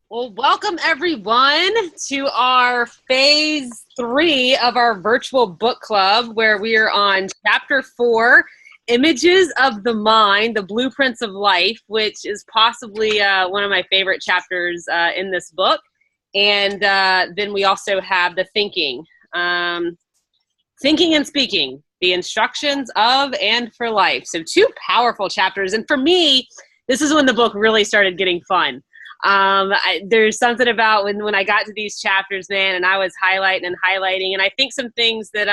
Well, welcome everyone to our phase 3 of our virtual book club, where we are on chapter 4, Images of the Mind, the Blueprints of Life, which is possibly one of my favorite chapters in this book. And then we also have the Thinking and Speaking, the Instructions of and for Life. So two powerful chapters. And for me, this is when the book really started getting fun. There's something about when I got to these chapters, man, and I was highlighting and highlighting. And I think some things that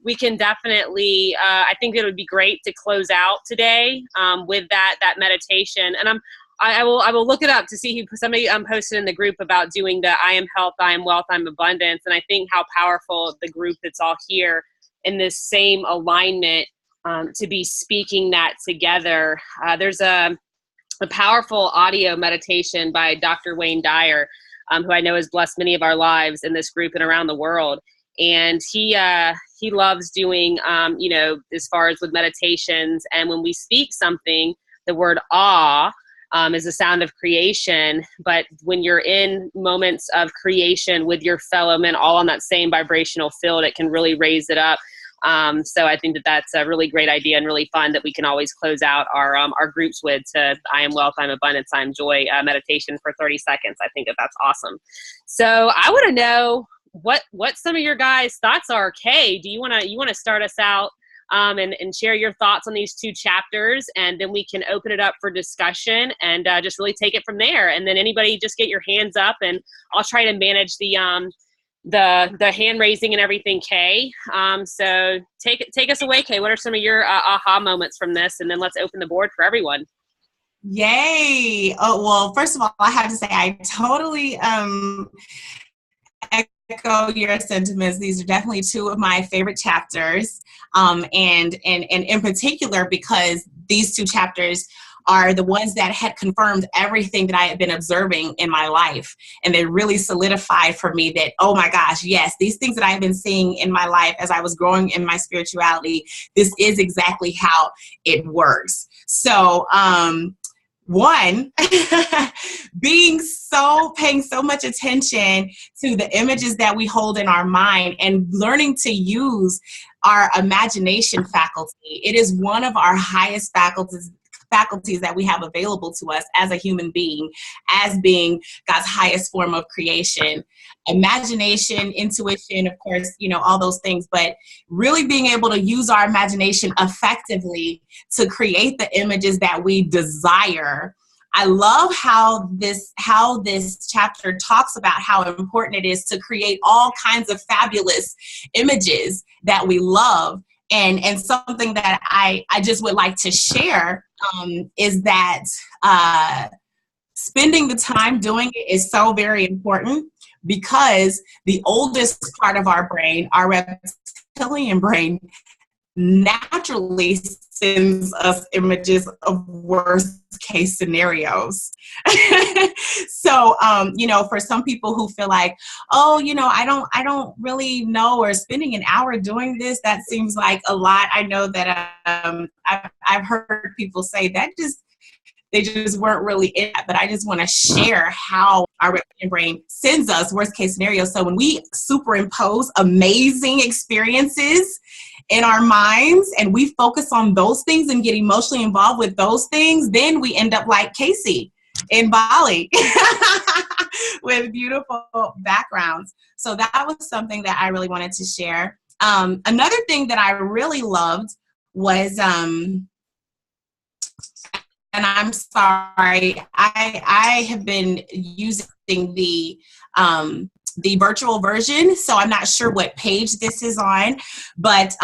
we can definitely, I think it would be great to close out today with that meditation. And I will look it up to see who somebody posted in the group about doing the I am health, I am wealth, I'm abundance. And I think how powerful the group that's all here in this same alignment to be speaking that together. There's a powerful audio meditation by Dr. Wayne Dyer, who I know has blessed many of our lives in this group and around the world. And he loves doing, as far as with meditations. And when we speak something, the word awe is the sound of creation. But when you're in moments of creation with your fellow men, all on that same vibrational field, it can really raise it up. So I think that's a really great idea and really fun that we can always close out our groups with to I am wealth, I'm abundance, I'm joy meditation for 30 seconds. I think that's awesome. So I want to know what some of your guys' thoughts are. Kay, do you want to start us out and share your thoughts on these two chapters, and then we can open it up for discussion and just really take it from there. And then anybody just get your hands up, and I'll try to manage the hand raising and everything, Kay. So take us away, Kay. What are some of your aha moments from this? And then let's open the board for everyone. Yay. Oh, well, first of all, I have to say I totally echo your sentiments. These are definitely two of my favorite chapters. And in particular, because these two chapters are the ones that had confirmed everything that I had been observing in my life. And they really solidified for me that, oh my gosh, yes, these things that I've been seeing in my life as I was growing in my spirituality, this is exactly how it works. So, one, paying so much attention to the images that we hold in our mind and learning to use our imagination faculty. It is one of our highest faculties that we have available to us as a human being, as being God's highest form of creation. Imagination, intuition, of course, all those things, but really being able to use our imagination effectively to create the images that we desire. I love how this chapter talks about how important it is to create all kinds of fabulous images that we love. And something that I just would like to share is that spending the time doing it is so very important, because the oldest part of our brain, our reptilian brain, naturally sends us images of worst case scenarios. So, for some people who feel like, oh, I don't really know, or spending an hour doing this, that seems like a lot. I know that I've heard people say that they just weren't really in it, but I just want to share how our reptilian brain sends us worst case scenarios. So when we superimpose amazing experiences in our minds and we focus on those things and get emotionally involved with those things, then we end up like Casey in Bali with beautiful backgrounds. So that was something that I really wanted to share. Another thing that I really loved was, and I'm sorry, I have been using the virtual version, so I'm not sure what page this is on, but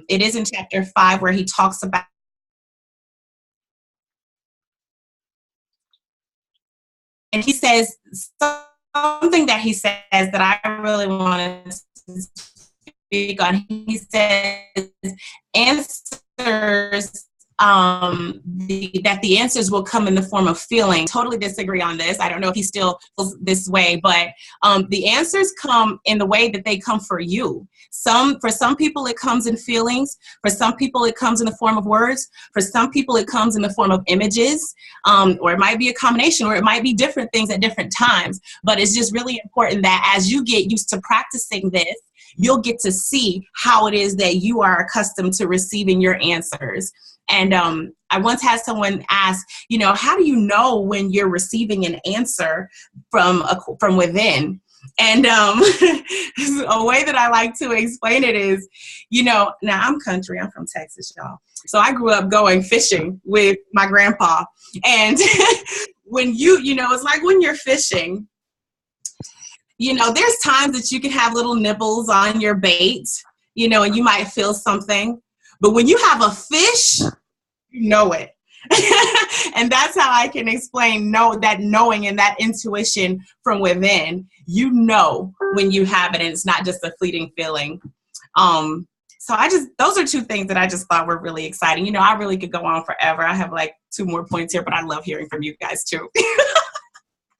it is in chapter 5 where he talks about, and he says something that he says that I really want to speak on. He says answers that the answers will come in the form of feeling. Totally disagree on this. I don't know if he still feels this way, but the answers come in the way that they come for you. For some people, it comes in feelings. For some people, it comes in the form of words. For some people, it comes in the form of images, or it might be a combination, or it might be different things at different times. But it's just really important that as you get used to practicing this, you'll get to see how it is that you are accustomed to receiving your answers. And I once had someone ask, how do you know when you're receiving an answer from within? And a way that I like to explain it is, now I'm country. I'm from Texas, y'all. So I grew up going fishing with my grandpa. And when it's like when you're fishing, there's times that you can have little nibbles on your bait, and you might feel something. But when you have a fish, you know it. And that's how I can explain that knowing and that intuition from within. You know when you have it, and it's not just a fleeting feeling. So those are two things that I just thought were really exciting. I really could go on forever. I have like 2 more points here, but I love hearing from you guys too.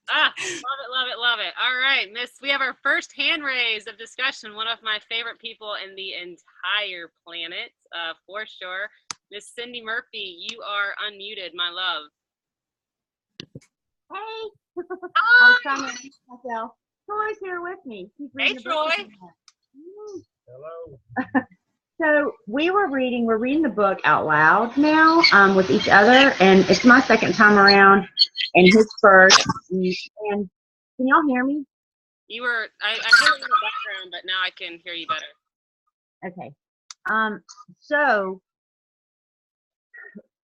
Love it, love it, love it. All right, Miss, we have our first hand raise of discussion. One of my favorite people in the entire planet, for sure. Miss Cindy Murphy, you are unmuted, my love. Hey. I was trying to introduce myself. Troy's here with me. Hey, Troy. Hello. So we're reading the book out loud now with each other, and it's my second time around and his first. And can y'all hear me? I heard you in the background, but now I can hear you better. Okay. So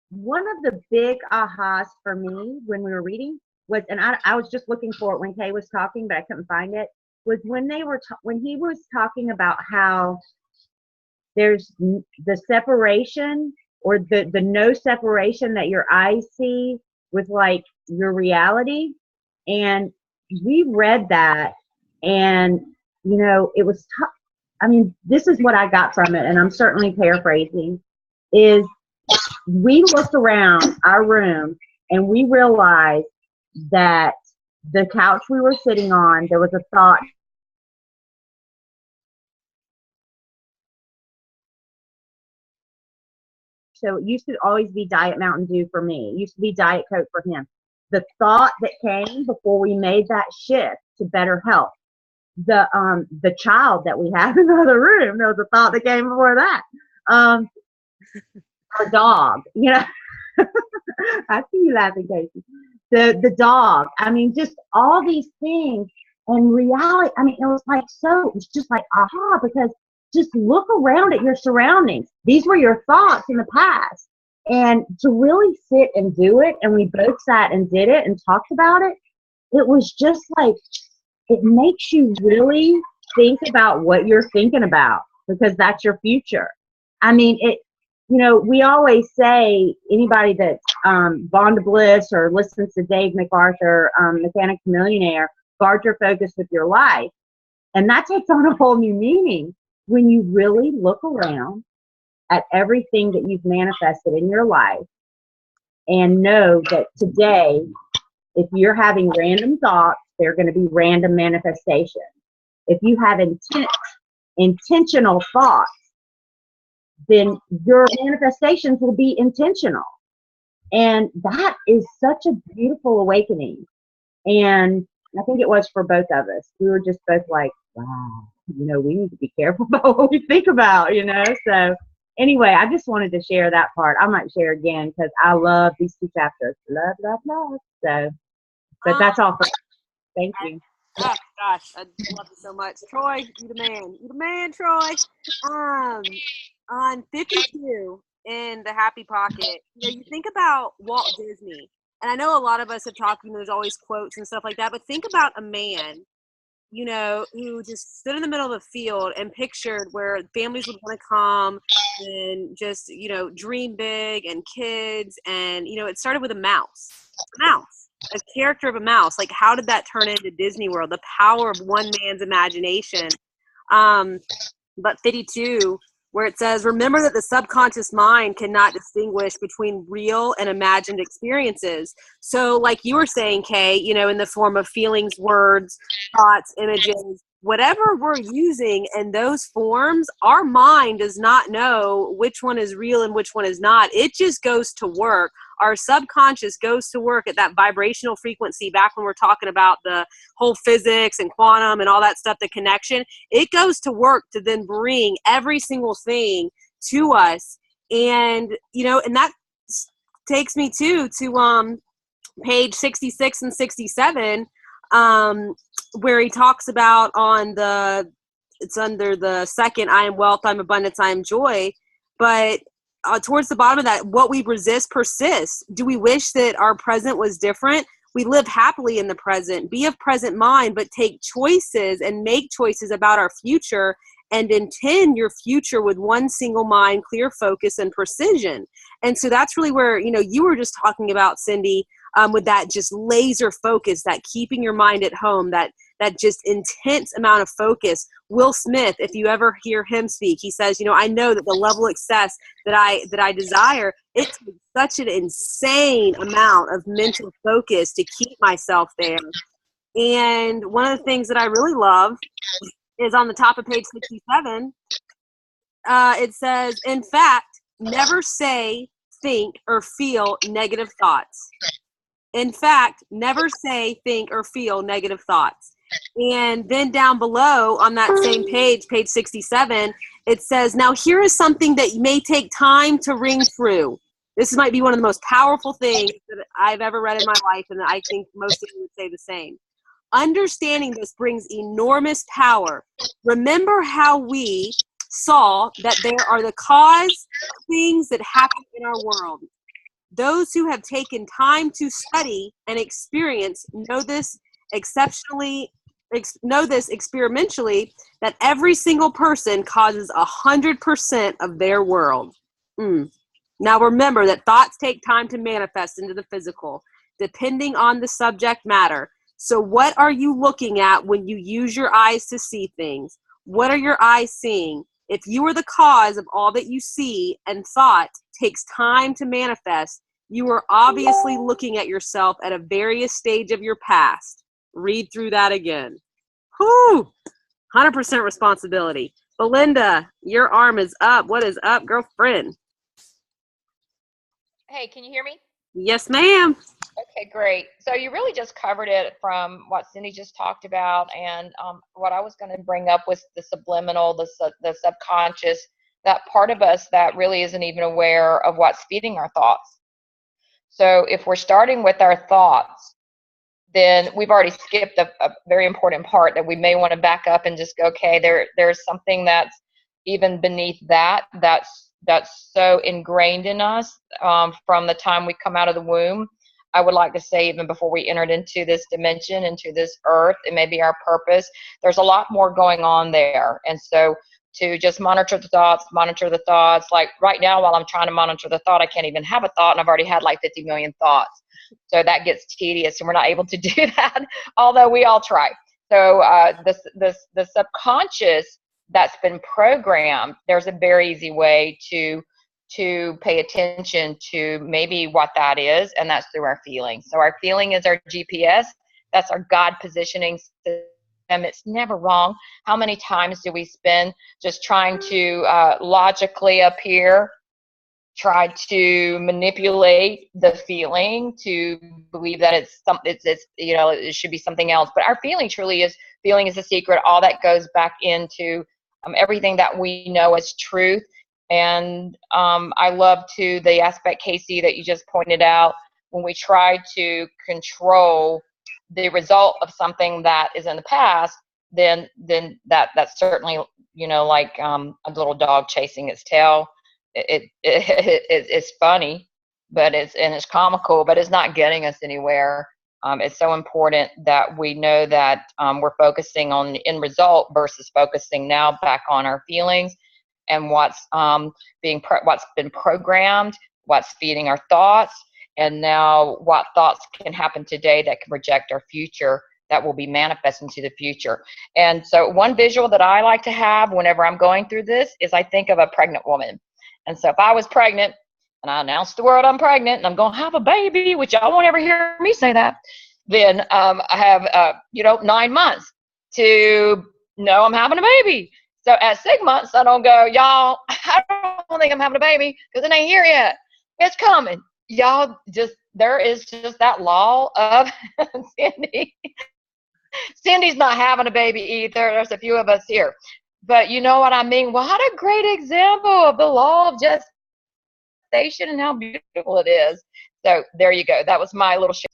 one of the big ahas for me when we were reading was, and I was just looking for it when Kay was talking, but I couldn't find it, was when he was talking about how there's the separation, or the no separation that your eyes see with like your reality. And we read that, and it was this is what I got from it, and I'm certainly paraphrasing, is we looked around our room and we realized that the couch we were sitting on, there was a thought. So it used to always be Diet Mountain Dew for me. It used to be Diet Coke for him. The thought that came before we made that shift to better health, the child that we have in the other room, there was a thought that came before that. Our dog, I see you laughing, Casey. The dog. Just all these things. And reality, it was just like aha, because just look around at your surroundings. These were your thoughts in the past. And to really sit and do it, and we both sat and did it and talked about it, it was just like, it makes you really think about what you're thinking about, because that's your future. We always say, anybody that's Born to Bliss or listens to Dave MacArthur, Mechanics Millionaire, guard your focus with your life. And that takes on a whole new meaning when you really look around at everything that you've manifested in your life and know that today, if you're having random thoughts, they're going to be random manifestations. If you have intentional thoughts, then your manifestations will be intentional. And that is such a beautiful awakening. And I think it was for both of us. We were just both like, wow, we need to be careful about what we think about, So anyway, I just wanted to share that part. I might share again because I love these 2 chapters. Love, love, love. So, but that's all for Thank you. Oh, gosh, I love it so much. Troy, you the man. You the man, Troy. On 52 in the Happy Pocket, you think about Walt Disney. And I know a lot of us have talked, there's always quotes and stuff like that, but think about a man, who just stood in the middle of the field and pictured where families would want to come and just, dream big and kids. And, it started with a mouse, a character of a mouse. Like, how did that turn into Disney World? The power of one man's imagination. But 52 where it says, remember that the subconscious mind cannot distinguish between real and imagined experiences. So like you were saying, Kay, you know, in the form of feelings, words, thoughts, images, whatever we're using in those forms, our mind does not know which one is real and which one is not. It just goes to work. Our subconscious goes to work at that vibrational frequency. Back when we're talking about the whole physics and quantum and all that stuff, the connection, it goes to work to then bring every single thing to us. And, you know, and that takes me to page 66 and 67, where he talks about it's under the second, I am wealth, I'm abundance, I am joy. But towards the bottom of that, what we resist persists. Do we wish that our present was different? We live happily in the present. Be of present mind, but take choices and make choices about our future, and intend your future with one single mind, clear focus, and precision. And so that's really where, you know, you were just talking about, Cindy, with that just laser focus, that keeping your mind at home, that just intense amount of focus. Will Smith, if you ever hear him speak, he says, you know, I know that the level of success that I desire, it takes such an insane amount of mental focus to keep myself there. And one of the things that I really love is on the top of page 67. It says, in fact, never say, think, or feel negative thoughts. In fact, never say, think, or feel negative thoughts. And then down below on that same page, page 67, it says, now here is something that may take time to ring through. This might be one of the most powerful things that I've ever read in my life, and I think most of you would say the same. Understanding this brings enormous power. Remember how we saw that there are the cause of things that happen in our world. Those who have taken time to study and experience know this experimentally, that every single person causes 100% of their world. Now remember that thoughts take time to manifest into the physical, depending on the subject matter. So what are you looking at when you use your eyes to see things? What are your eyes seeing? If you are the cause of all that you see and thought takes time to manifest, you are obviously looking at yourself at a various stage of your past. Read through that again. Whew! 100% responsibility. Belinda, your arm is up. What is up, girlfriend? Hey, can you hear me? Yes, ma'am. Okay, great. So you really just covered it from what Cindy just talked about, and what I was going to bring up was the subliminal, the subconscious, that part of us that really isn't even aware of what's feeding our thoughts. So if we're starting with our thoughts, then we've already skipped a very important part that we may want to back up and just go, okay, there's something that's even beneath that's so ingrained in us from the time we come out of the womb. I would like to say, even before we entered into this dimension, into this earth, it may be our purpose. There's a lot more going on there. And so to just monitor the thoughts, like right now while I'm trying to monitor the thought, I can't even have a thought, and I've already had like 50 million thoughts. So that gets tedious, and we're not able to do that, although we all try. So the subconscious that's been programmed, there's a very easy way to pay attention to maybe what that is, and that's through our feelings. So our feeling is our GPS. That's our God positioning system. It's never wrong. How many times do we spend just trying to logically up here try to manipulate the feeling to believe that it's it should be something else? But our feeling truly is, feeling is a secret. All that goes back into everything that we know as truth. And I love too the aspect, Casey, that you just pointed out, when we try to control the result of something that is in the past, then that's certainly, like a little dog chasing its tail. It's funny, but it's comical, but it's not getting us anywhere. It's so important that we know that we're focusing on the end result versus focusing now back on our feelings and what's been programmed, what's feeding our thoughts, and now what thoughts can happen today that can project our future. that will be manifest into the future. And so one visual that I like to have whenever I'm going through this is I think of a pregnant woman. And so if I was pregnant and I announced the world I'm pregnant and I'm going to have a baby, which y'all won't ever hear me say that, then I have, 9 months to know I'm having a baby. So at 6 months, I don't go, y'all, I don't think I'm having a baby because it ain't here yet. It's coming. Y'all there is just that law of Cindy. Cindy's not having a baby either. There's a few of us here. But you know what I mean? What a great example of the law of gestation and how beautiful it is. So there you go. That was my little share.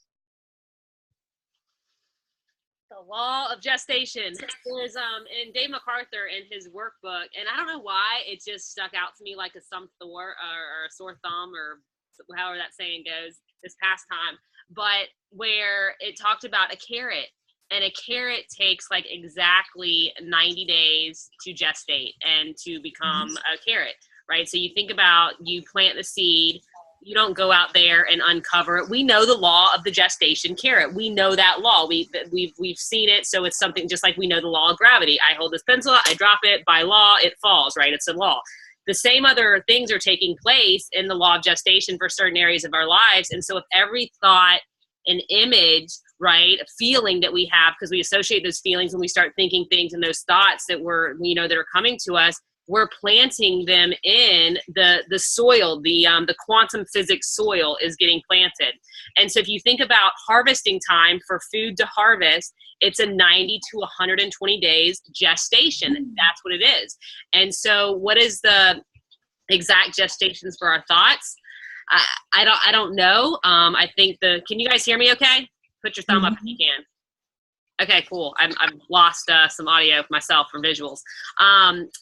The law of gestation. There's in Dave MacArthur in his workbook, and I don't know why it just stuck out to me like a or a sore thumb, or however that saying goes this past time, but where it talked about a carrot, and a carrot takes like exactly 90 days to gestate and to become a carrot, right? So you think about, you plant the seed, you don't go out there and uncover it. We know the law of the gestation carrot. We know that law. We've seen it. So it's something just like we know the law of gravity. I hold this pencil, I drop it, by law, it falls, right? It's a law. The same other things are taking place in the law of gestation for certain areas of our lives. And so if every thought and image, right, a feeling that we have, because we associate those feelings when we start thinking things and those thoughts that that are coming to us, we're planting them in the soil. The quantum physics soil is getting planted. And so if you think about harvesting time for food to harvest, it's a 90 to 120 days gestation. That's what it is. And so what is the exact gestations for our thoughts? I don't know. I think can you guys hear me okay? Put your thumb up if you can. Okay, cool. I've lost some audio myself from visuals.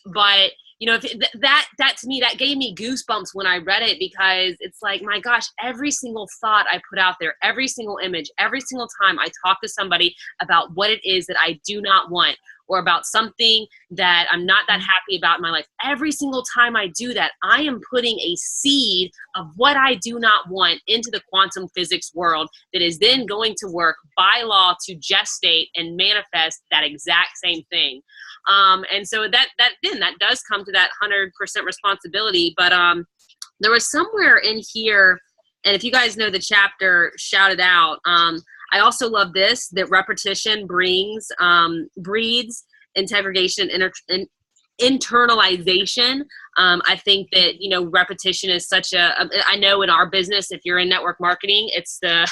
But if that to me, that gave me goosebumps when I read it, because it's like, my gosh, every single thought I put out there, every single image, every single time I talk to somebody about what it is that I do not want, or about something that I'm not that happy about in my life, every single time I do that, I am putting a seed of what I do not want into the quantum physics world that is then going to work by law to gestate and manifest that exact same thing. And so that does come to that 100% responsibility. But there was somewhere in here, and if you guys know the chapter, shout it out. I also love this, that repetition breeds integration and internalization. I think that, repetition is such I know in our business, if you're in network marketing, it's the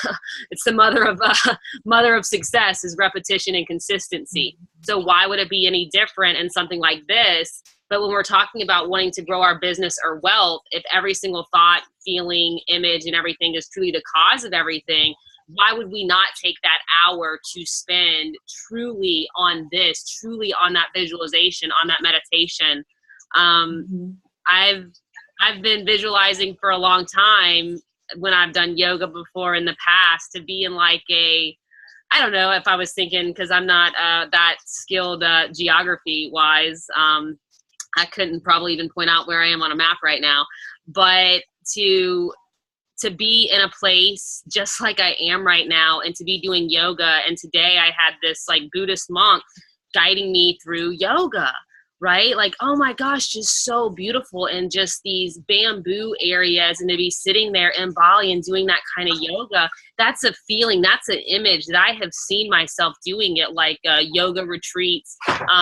mother of success is repetition and consistency. So why would it be any different in something like this? But when we're talking about wanting to grow our business or wealth, if every single thought, feeling, image, and everything is truly the cause of everything, why would we not take that hour to spend truly on this, truly on that visualization, on that meditation? I've been visualizing for a long time when I've done yoga before in the past, to be in like I don't know if I was thinking, because I'm not that skilled geography wise. I couldn't probably even point out where I am on a map right now, but to be in a place just like I am right now, and to be doing yoga. And today I had this like Buddhist monk guiding me through yoga, right? Like, oh my gosh, just so beautiful. And just these bamboo areas, and to be sitting there in Bali and doing that kind of yoga, that's a feeling, that's an image that I have seen myself doing at like yoga retreats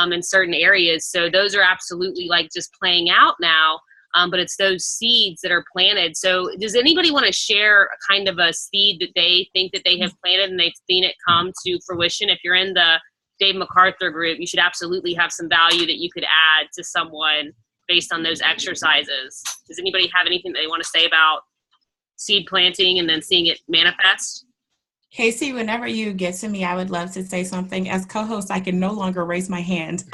in certain areas. So those are absolutely like just playing out now. But it's those seeds that are planted. So does anybody want to share a kind of a seed that they think that they have planted and they've seen it come to fruition? If you're in the Dave MacArthur group, you should absolutely have some value that you could add to someone based on those exercises. Does anybody have anything they want to say about seed planting and then seeing it manifest? Casey, whenever you get to me, I would love to say something. As co-host, I can no longer raise my hand.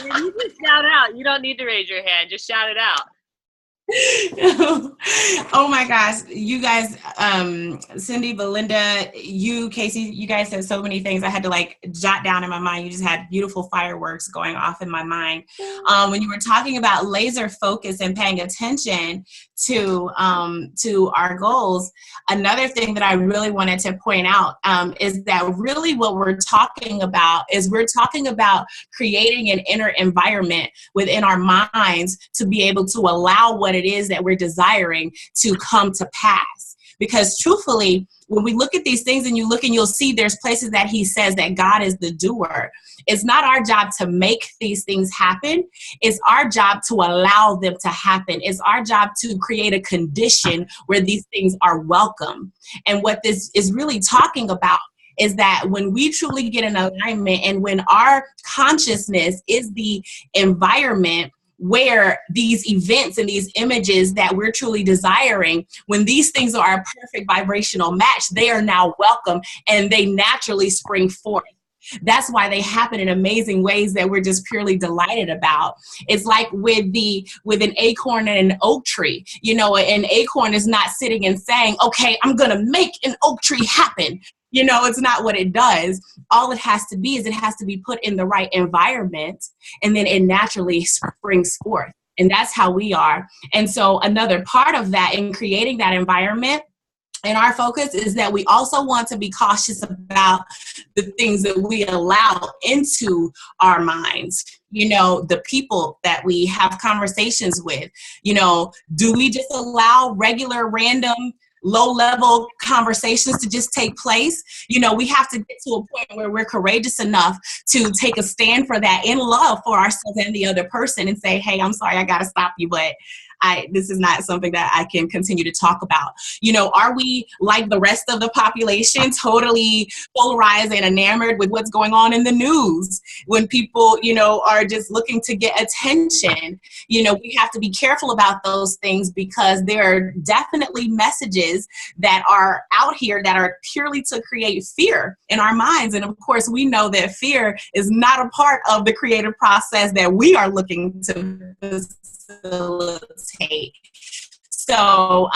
You just shout out. You don't need to raise your hand. Just shout it out. Oh my gosh, you guys, Cindy, Belinda, you, Casey, you guys said so many things I had to like jot down in my mind. You just had beautiful fireworks going off in my mind. When you were talking about laser focus and paying attention to our goals, another thing that I really wanted to point out is that really what we're talking about is we're talking about creating an inner environment within our minds to be able to allow what it is that we're desiring to come to pass. Because truthfully, when we look at these things and you look and you'll see there's places that he says that God is the doer. It's not our job to make these things happen. It's our job to allow them to happen. It's our job to create a condition where these things are welcome. And what this is really talking about is that when we truly get in alignment and when our consciousness is the environment where these events and these images that we're truly desiring, when these things are a perfect vibrational match, they are now welcome and they naturally spring forth. That's why they happen in amazing ways that we're just purely delighted about. It's like with an acorn and an oak tree. You know, an acorn is not sitting and saying, okay, I'm going to make an oak tree happen. You know, it's not what it does. All it has to be is it has to be put in the right environment, and then it naturally springs forth. And that's how we are. And so another part of that in creating that environment and our focus is that we also want to be cautious about the things that we allow into our minds. You know, the people that we have conversations with, you know, do we just allow regular, random, low-level conversations to just take place? You know, we have to get to a point where we're courageous enough to take a stand for that in love for ourselves and the other person and say, hey, I'm sorry, I got to stop you, but this is not something that I can continue to talk about. You know, are we like the rest of the population, totally polarized and enamored with what's going on in the news? When people, you know, are just looking to get attention, you know, we have to be careful about those things because there are definitely messages that are out here that are purely to create fear in our minds. And of course, we know that fear is not a part of the creative process that we are looking to facilitate. So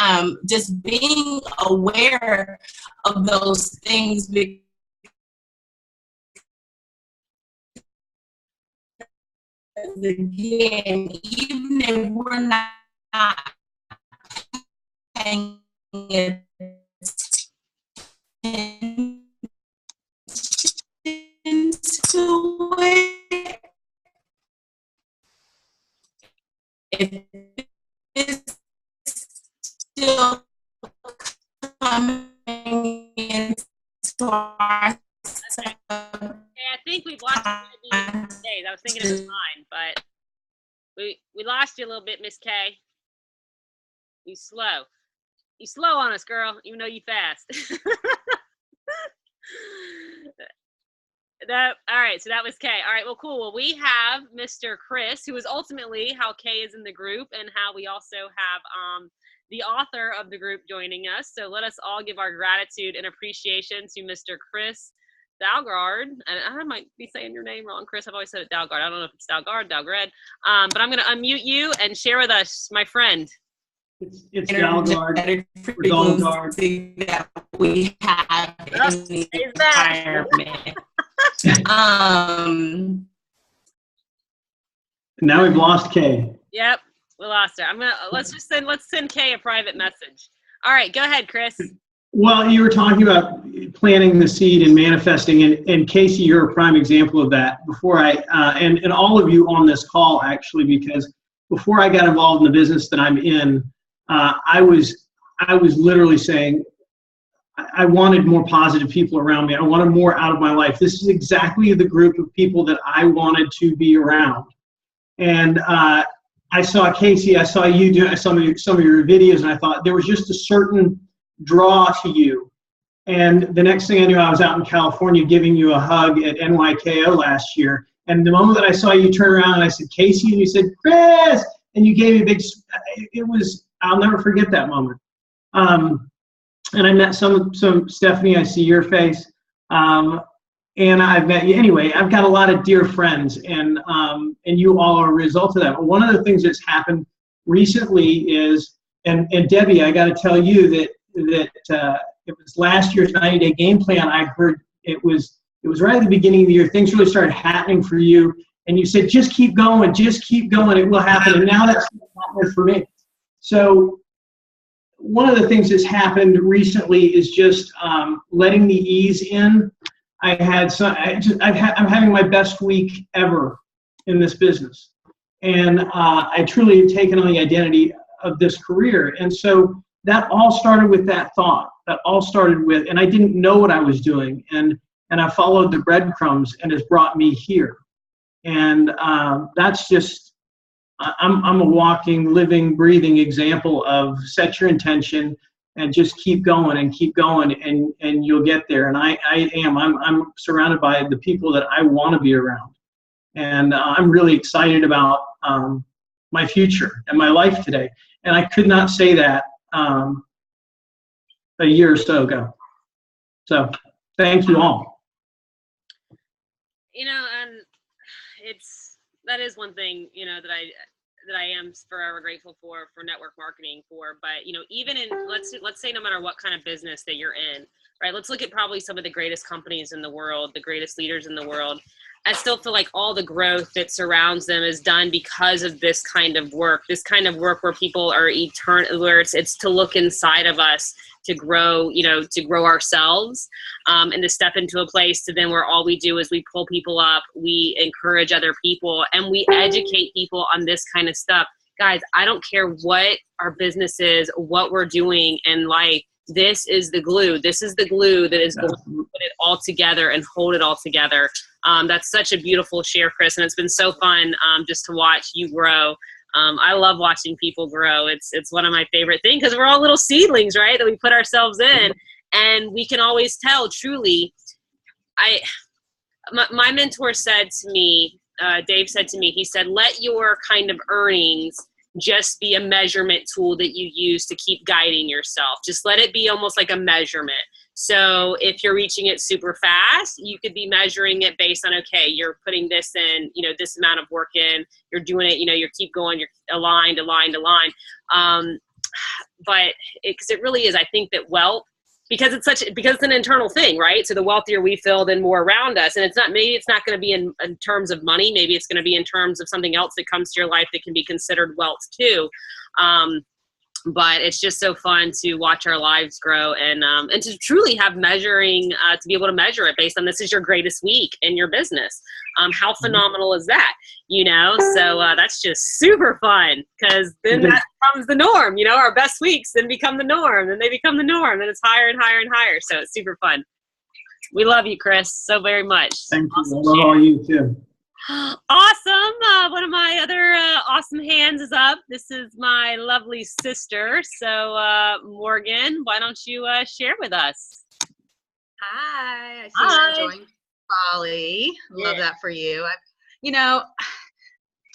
just being aware of those things, because again, even if we're not paying attention to it, if it's still coming into our Okay, I think we've lost you days. I was thinking it was mine, but we lost you a little bit, Miss K. You slow on us, girl, even though you fast. All right, so that was Kay. All right, well, cool. Well, we have Mr. Chris, who is ultimately how Kay is in the group and how we also have the author of the group joining us. So let us all give our gratitude and appreciation to Mr. Chris Dalgard. And I might be saying your name wrong, Chris. I've always said it Dalgard. I don't know if it's Dalgard, Dalgred. But I'm going to unmute you and share with us, my friend. It's Dalgard. Frequency that we have in the environment. Now we've lost Kay. Yep, we lost her. Let's send Kay a private message. All right, go ahead, Chris. Well, you were talking about planting the seed and manifesting, and Casey, you're a prime example of that. Before and all of you on this call, actually, because before I got involved in the business that I'm in, I was literally saying, I wanted more positive people around me. I wanted more out of my life. This is exactly the group of people that I wanted to be around. And I saw Casey, I saw you do some of your videos, and I thought there was just a certain draw to you. And the next thing I knew, I was out in California giving you a hug at NYKO last year. And the moment that I saw you turn around and I said, Casey, and you said, Chris, and you gave me a big, I'll never forget that moment. And I met some Stephanie, I see your face. And I've met you. Anyway, I've got a lot of dear friends, and you all are a result of that. But one of the things that's happened recently is, and Debbie, I got to tell you that it was last year's 90-day game plan. I heard it was right at the beginning of the year. Things really started happening for you, and you said, just keep going, it will happen. And now that's happening for me. So one of the things that's happened recently is just letting the ease in. I'm having my best week ever in this business, and I truly have taken on the identity of this career. And so that all started with that thought. That all started with, and I didn't know what I was doing, and I followed the breadcrumbs, and it's brought me here. And that's just, I'm a walking, living, breathing example of set your intention and just keep going and you'll get there. And I'm surrounded by the people that I want to be around. And I'm really excited about my future and my life today. And I could not say that a year or so ago. So thank you all. You know, and that is one thing, you know, that I am forever grateful for network marketing for. But, you know, even in, let's say no matter what kind of business that you're in, right? Let's look at probably some of the greatest companies in the world, the greatest leaders in the world. I still feel like all the growth that surrounds them is done because of this kind of work where people are eternal, where it's to look inside of us to grow, you know, to grow ourselves, and to step into a place to then where all we do is we pull people up, we encourage other people, and we educate people on this kind of stuff. Guys, I don't care what our business is, what we're doing in life. This is the glue. This is the glue that is going to put it all together and hold it all together. That's such a beautiful share, Chris, and it's been so fun just to watch you grow. I love watching people grow. It's one of my favorite things because we're all little seedlings, right, that we put ourselves in, and we can always tell truly. My mentor said to me, Dave said to me, he said, let your kind of earnings just be a measurement tool that you use to keep guiding yourself. Just let it be almost like a measurement. So if you're reaching it super fast, you could be measuring it based on, okay, you're putting this in, you know, this amount of work in, you're doing it, you know, you keep going, you're aligned. But because it really is, I think that wealth, because it's an internal thing, right? So the wealthier we feel, then more around us. And maybe it's not going to be in terms of money. Maybe it's going to be in terms of something else that comes to your life that can be considered wealth too. But it's just so fun to watch our lives grow and to truly have measuring, to be able to measure it based on this is your greatest week in your business. How phenomenal is that? You know, so that's just super fun because then that becomes the norm. You know, our best weeks then become the norm, and they become the norm, and it's higher and higher and higher. So it's super fun. We love you, Chris, so very much. Thank you. I love all you too. Awesome. One of my other awesome hands is up. This is my lovely sister. So, Morgan, why don't you share with us? Hi. I see you're enjoying Bali. Love that for you. You know,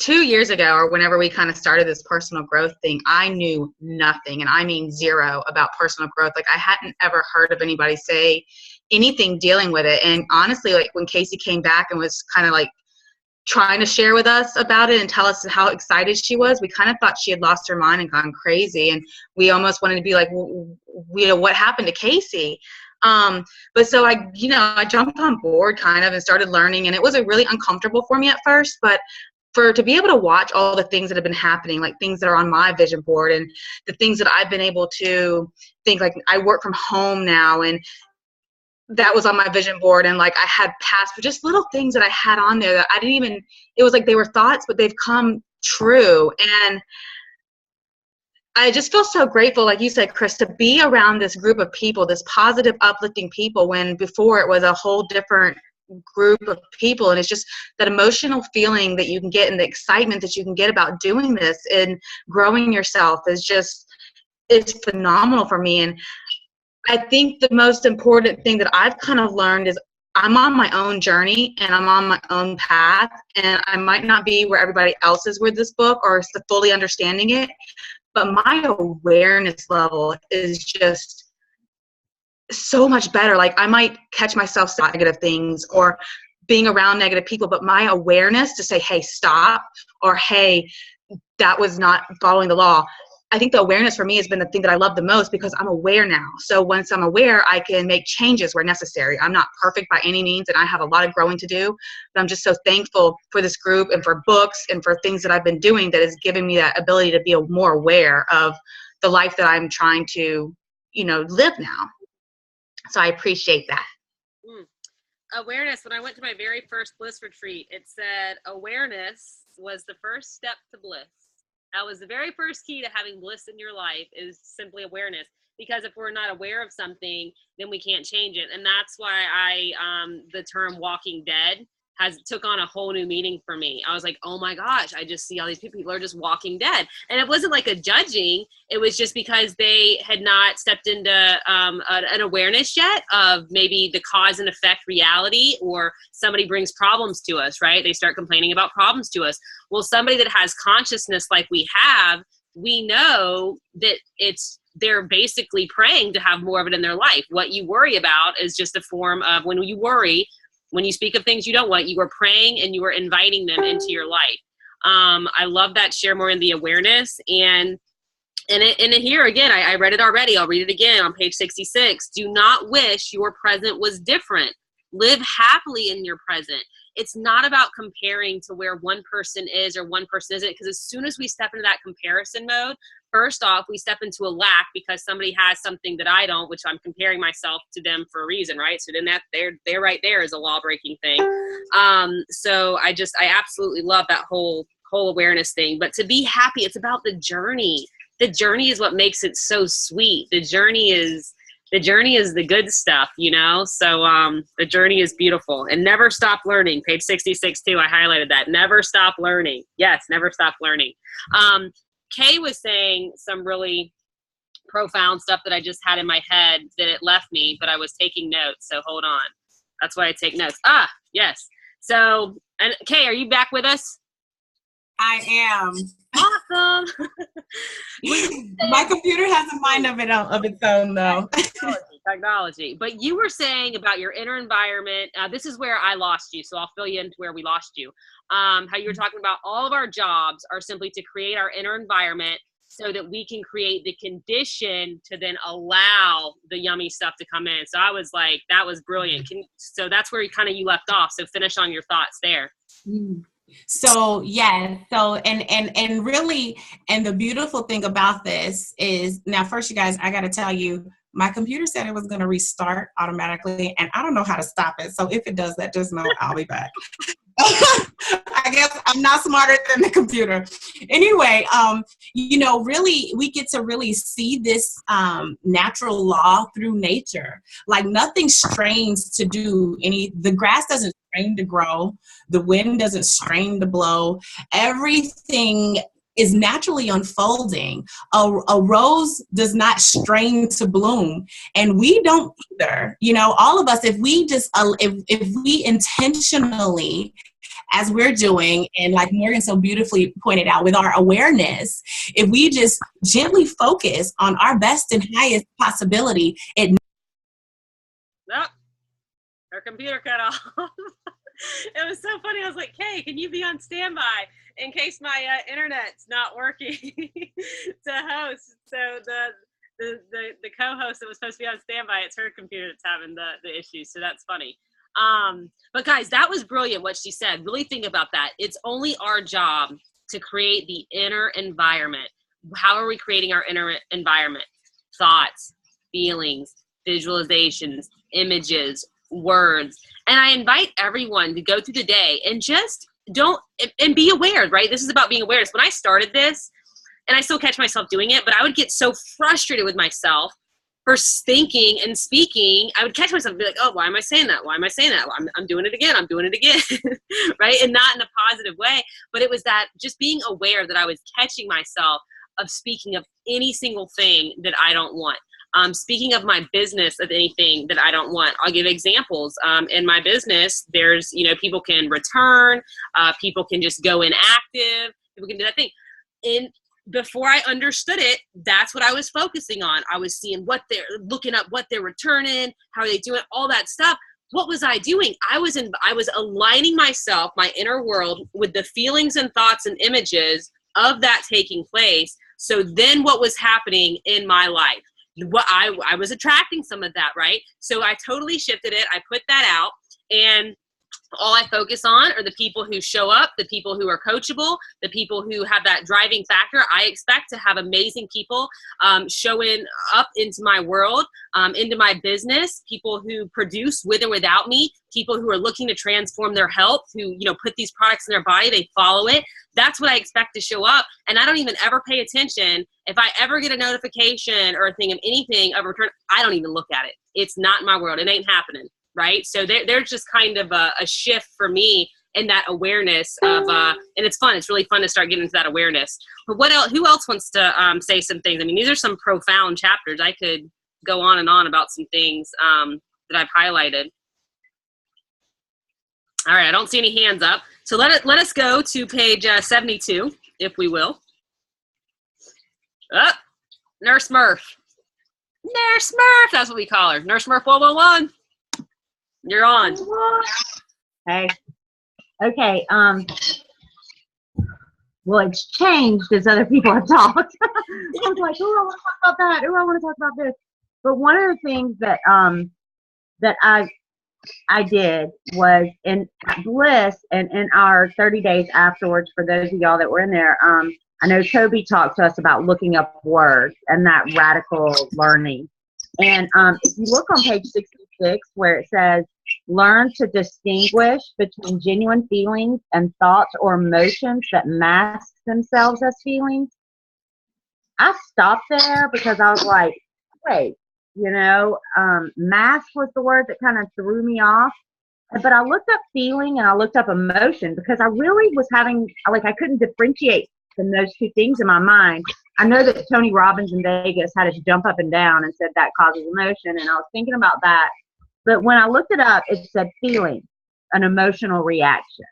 2 years ago, or whenever we kind of started this personal growth thing, I knew nothing, and I mean zero, about personal growth. Like, I hadn't ever heard of anybody say anything dealing with it. And honestly, like when Casey came back and was kind of like trying to share with us about it and tell us how excited she was, we kind of thought she had lost her mind and gone crazy. And we almost wanted to be like, well, you know, what happened to Casey? But so I jumped on board kind of and started learning, and it was really uncomfortable for me at first, but to be able to watch all the things that have been happening, like things that are on my vision board and the things that I've been able to think, like I work from home now, and that was on my vision board, and like I had past, just little things that I had on there that I didn't even, it was like they were thoughts, but they've come true. And I just feel so grateful, like you said, Chris, to be around this group of people, this positive, uplifting people, when before it was a whole different group of people. And it's just that emotional feeling that you can get and the excitement that you can get about doing this and growing yourself it's phenomenal for me. And I think the most important thing that I've kind of learned is I'm on my own journey and I'm on my own path, and I might not be where everybody else is with this book or fully understanding it, but my awareness level is just so much better. Like I might catch myself saying negative things or being around negative people, but my awareness to say, hey, stop, or hey, that was not following the law. I think the awareness for me has been the thing that I love the most, because I'm aware now. So once I'm aware, I can make changes where necessary. I'm not perfect by any means, and I have a lot of growing to do, but I'm just so thankful for this group and for books and for things that I've been doing that has given me that ability to be more aware of the life that I'm trying to, live now. So I appreciate that. Awareness. When I went to my very first bliss retreat, it said awareness was the first step to bliss. That was the very first key to having bliss in your life, is simply awareness. Because if we're not aware of something, then we can't change it. And that's why the term walking dead took on a whole new meaning for me. I was like, oh my gosh, I just see all these people are just walking dead. And it wasn't like a judging. It was just because they had not stepped into an awareness yet of maybe the cause and effect reality, or somebody brings problems to us, right? They start complaining about problems to us. Well, somebody that has consciousness like we have, we know that they're basically praying to have more of it in their life. What you worry about is just a form of, when you worry, when you speak of things you don't want, you are praying and you are inviting them into your life. I love that share more in the awareness. And here again, I read it already. I'll read it again on page 66. Do not wish your present was different. Live happily in your present. It's not about comparing to where one person is or one person isn't, because as soon as we step into that comparison mode, first off, we step into a lack because somebody has something that I don't, which I'm comparing myself to them for a reason, right? So then that they're right there is a law-breaking thing. So I absolutely love that whole awareness thing. But to be happy, it's about the journey. The journey is what makes it so sweet. The journey is the good stuff, So the journey is beautiful. And never stop learning. Page 66 too, I highlighted that. Never stop learning. Yes, never stop learning. Kay was saying some really profound stuff that I just had in my head that it left me, but I was taking notes. So hold on. That's why I take notes. Yes. So, and Kay, are you back with us? I am. Awesome. My computer has a mind of its own, though. Technology. But you were saying about your inner environment. This is where I lost you, so I'll fill you into where we lost you. How you were talking about all of our jobs are simply to create our inner environment so that we can create the condition to then allow the yummy stuff to come in. So I was like, that was brilliant. So that's where you left off. So finish on your thoughts there. So and really, and the beautiful thing about this is, now first, you guys, I got to tell you, my computer said it was going to restart automatically, and I don't know how to stop it. So if it does that, just know I'll be back. I guess I'm not smarter than the computer. Anyway, really, we get to really see this natural law through nature. Like, nothing strains to do the grass doesn't strain to grow. The wind doesn't strain to blow. Everything is naturally unfolding. A rose does not strain to bloom, and we don't either. All of us, if we intentionally, as we're doing, and like Morgan so beautifully pointed out, with our awareness, if we just gently focus on our best and highest possibility, Her computer cut off. It was so funny. I was like, "Hey, can you be on standby in case my internet's not working to host?" So the co-host that was supposed to be on standby, it's her computer that's having the issue. So that's funny. But guys, that was brilliant what she said. Really think about that. It's only our job to create the inner environment. How are we creating our inner environment? Thoughts, feelings, visualizations, images, words. And I invite everyone to go through the day and just and be aware, right? This is about being aware. When I started this, and I still catch myself doing it, but I would get so frustrated with myself for thinking and speaking. I would catch myself and be like, oh, why am I saying that? Why am I saying that? Well, I'm doing it again. I'm doing it again, right? And not in a positive way, but it was that just being aware that I was catching myself of speaking of any single thing that I don't want. Speaking of my business, of anything that I don't want. I'll give examples. In my business, there's, people can return, people can just go inactive, people can do that thing. Before I understood it, that's what I was focusing on. I was seeing looking up what they're returning, how are they doing, all that stuff. What was I doing? I was aligning myself, my inner world, with the feelings and thoughts and images of that taking place. So then what was happening in my life? What I was attracting some of that, right? So I totally shifted it. I put that out, and all I focus on are the people who show up, the people who are coachable, the people who have that driving factor. I expect to have amazing people showing up into my world, into my business, people who produce with or without me, people who are looking to transform their health, who, put these products in their body, they follow it. That's what I expect to show up. And I don't even ever pay attention. If I ever get a notification or a thing of anything of return, I don't even look at it. It's not in my world. It ain't happening. Right. So there's just kind of a shift for me in that awareness of, and it's fun. It's really fun to start getting into that awareness. But what else, who else wants to say some things? I mean, these are some profound chapters. I could go on and on about some things that I've highlighted. All right. I don't see any hands up. So let us go to page 72, if we will. Nurse Murph. Nurse Murph. That's what we call her. Nurse Murph 101. You're on. Hey. Okay. Well, it's changed as other people have talked. I was like, oh, I want to talk about that. Oh, I want to talk about this. But one of the things that that I did was in Bliss and in our 30 days afterwards, for those of y'all that were in there, I know Toby talked to us about looking up words and that radical learning. And if you look on page 66 where it says, learn to distinguish between genuine feelings and thoughts or emotions that mask themselves as feelings. I stopped there because I was like, wait, mask was the word that kind of threw me off. But I looked up feeling and I looked up emotion because I really was having, I couldn't differentiate from those two things in my mind. I know that Tony Robbins in Vegas had us jump up and down and said that causes emotion, and I was thinking about that. But when I looked it up, it said feeling, an emotional reaction.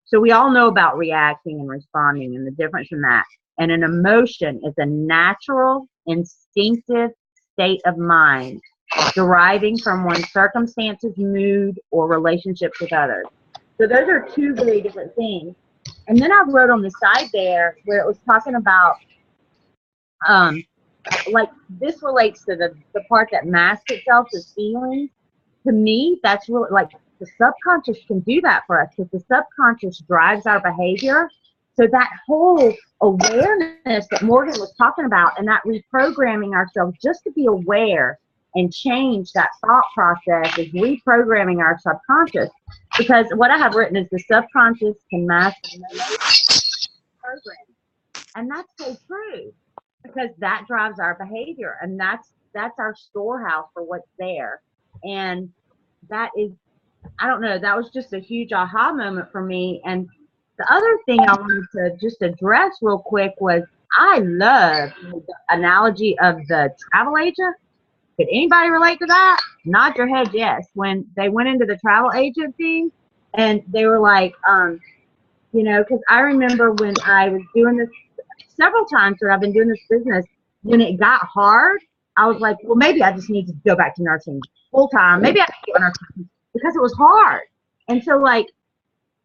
So we all know about reacting and responding and the difference in that. And an emotion is a natural, instinctive state of mind deriving from one's circumstances, mood, or relationships with others. So those are two very different things. And then I wrote on the side there where it was talking about, this relates to the part that masks itself as feelings. To me, that's really the subconscious can do that for us because the subconscious drives our behavior. So that whole awareness that Morgan was talking about and that reprogramming ourselves just to be aware and change that thought process is reprogramming our subconscious. Because what I have written is the subconscious can mask program. And that's so true because that drives our behavior and that's our storehouse for what's there. And that is, I don't know, that was just a huge aha moment for me. And the other thing I wanted to just address real quick was I love the analogy of the travel agent. Could anybody relate to that? Nod your head yes. When they went into the travel agent thing and they were like, because I remember when I was doing this several times that I've been doing this business, when it got hard, I was like, well, maybe I just need to go back to nursing full time. Maybe I can go nursing because it was hard. And so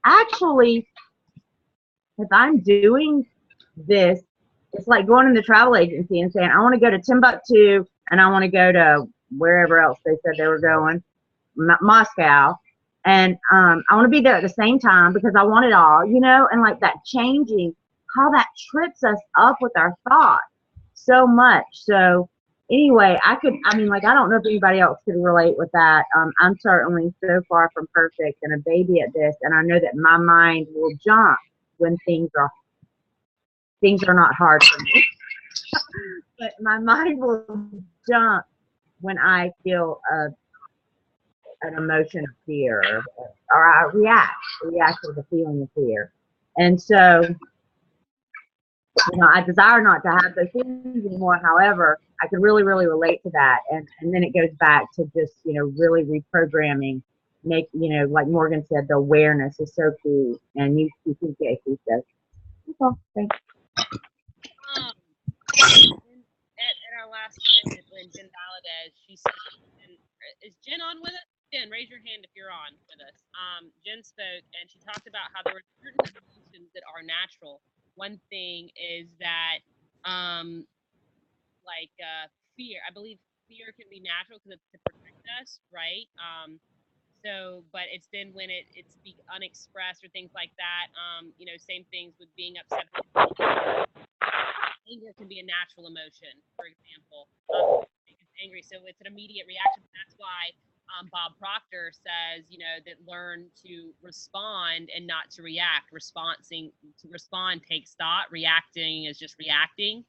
actually, if I'm doing this, it's like going in the travel agency and saying, I want to go to Timbuktu and I want to go to wherever else they said they were going, Moscow. And I want to be there at the same time because I want it all, and that changing, how that trips us up with our thoughts so much. So anyway, I don't know if anybody else could relate with that. I'm certainly so far from perfect and a baby at this. And I know that my mind will jump when things are not hard for me. But my mind will jump when I feel an emotion of fear or I react with a feeling of fear. And so, I desire not to have those feelings anymore. However, I could really, really relate to that. And then it goes back to just, really reprogramming, like Morgan said, the awareness is so key. And you says, okay, thanks. At our last event, when Jen Valadez, she said, is Jen on with us? Jen, raise your hand if you're on with us. Jen spoke and she talked about how there were certain emotions that are natural one thing is that fear. I believe fear can be natural because it's to protect us, right? But it's then when it's unexpressed or things like that. Same things with being upset. Anger can be a natural emotion, for example. It's angry, so it's an immediate reaction. That's why Bob Proctor says, that learn to respond and not to react. To respond takes thought. Reacting is just reacting.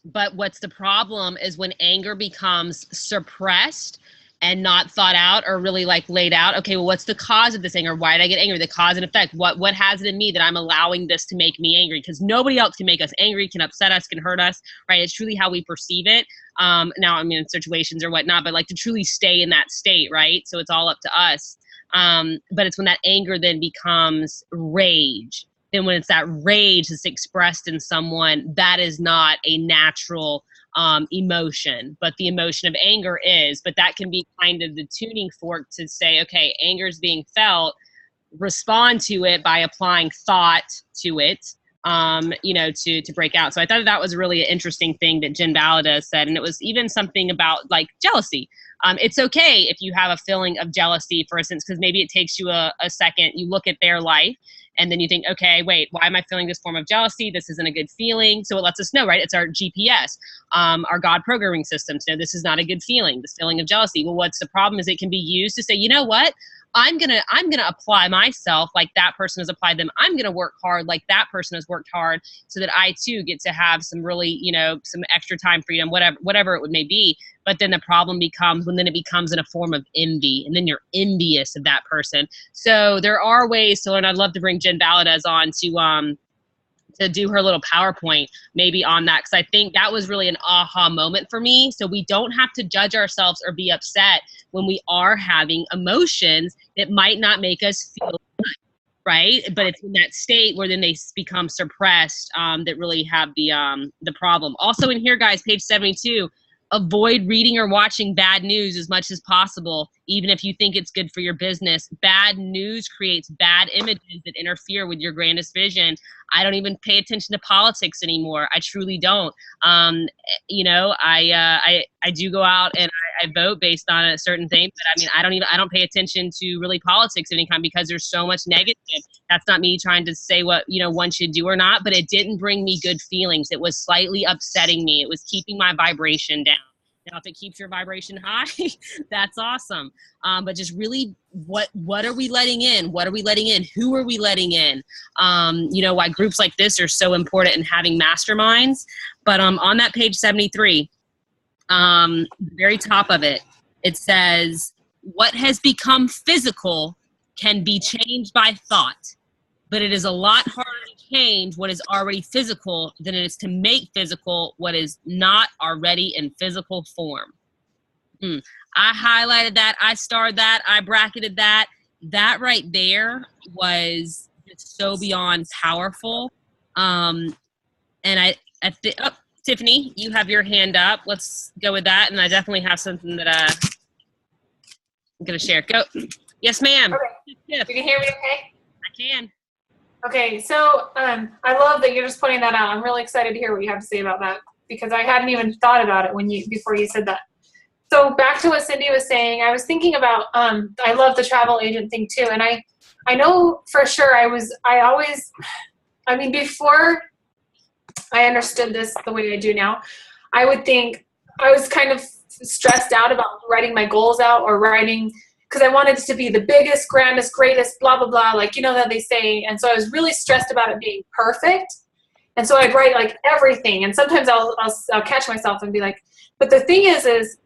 But what's the problem is when anger becomes suppressed and not thought out or really laid out. Okay, well, what's the cause of this anger? Why did I get angry? The cause and effect. What has it in me that I'm allowing this to make me angry? Because nobody else can make us angry, can upset us, can hurt us, right? It's truly how we perceive it. Now, in situations or whatnot, but to truly stay in that state, right? So it's all up to us. But it's when that anger then becomes rage. Then when it's that rage that's expressed in someone, that is not a natural emotion, but the emotion of anger is. But that can be kind of the tuning fork to say, okay, anger is being felt, respond to it by applying thought to it, to break out. So I thought that was really an interesting thing that Jen Valadez said. And it was even something about jealousy. It's okay if you have a feeling of jealousy, for instance, because maybe it takes you a second, you look at their life, and then you think, okay, wait, why am I feeling this form of jealousy? This isn't a good feeling. So it lets us know, right? It's our GPS, our God programming system. So this is not a good feeling, this feeling of jealousy. Well, what's the problem is it can be used to say, you know what? I'm gonna apply myself like that person has applied them. I'm gonna work hard like that person has worked hard, so that I too get to have some really, some extra time freedom, whatever it may be. But then the problem becomes when then it becomes in a form of envy, and then you're envious of that person. So there are ways to learn. I'd love to bring Jen Valadez on to do her little PowerPoint maybe on that, because I think that was really an aha moment for me. So we don't have to judge ourselves or be upset when we are having emotions that might not make us feel good, right? But it's in that state where then they become suppressed that really have the problem. Also in here, guys, page 72, avoid reading or watching bad news as much as possible, even if you think it's good for your business. Bad news creates bad images that interfere with your grandest vision. I don't even pay attention to politics anymore. I truly don't. I do go out and I vote based on a certain thing, but I don't pay attention to really politics of any kind, because there's so much negative. That's not me trying to say what, one should do or not, but it didn't bring me good feelings. It was slightly upsetting me. It was keeping my vibration down. Now, if it keeps your vibration high, that's awesome. But just really, what are we letting in? What are we letting in? Who are we letting in? Why groups like this are so important in having masterminds. But on that page 73, the very top of it, it says, what has become physical can be changed by thought, but it is a lot harder to change what is already physical than it is to make physical what is not already in physical form. I highlighted that. I starred that. I bracketed that. That right there was just so beyond powerful. Tiffany, you have your hand up. Let's go with that. And I definitely have something that I'm going to share. Go. Yes, ma'am. Okay. You can hear me okay? I can. Okay, so I love that you're just pointing that out. I'm really excited to hear what you have to say about that, because I hadn't even thought about it before you said that. So back to what Cindy was saying, I was thinking about, I love the travel agent thing too. And I know for sure before I understood this the way I do now, I would think I was kind of stressed out about writing my goals out or writing, because I wanted it to be the biggest, grandest, greatest, blah, blah, blah, that they say. And so I was really stressed about it being perfect. And so I'd write everything. And sometimes I'll catch myself and be like, but the thing is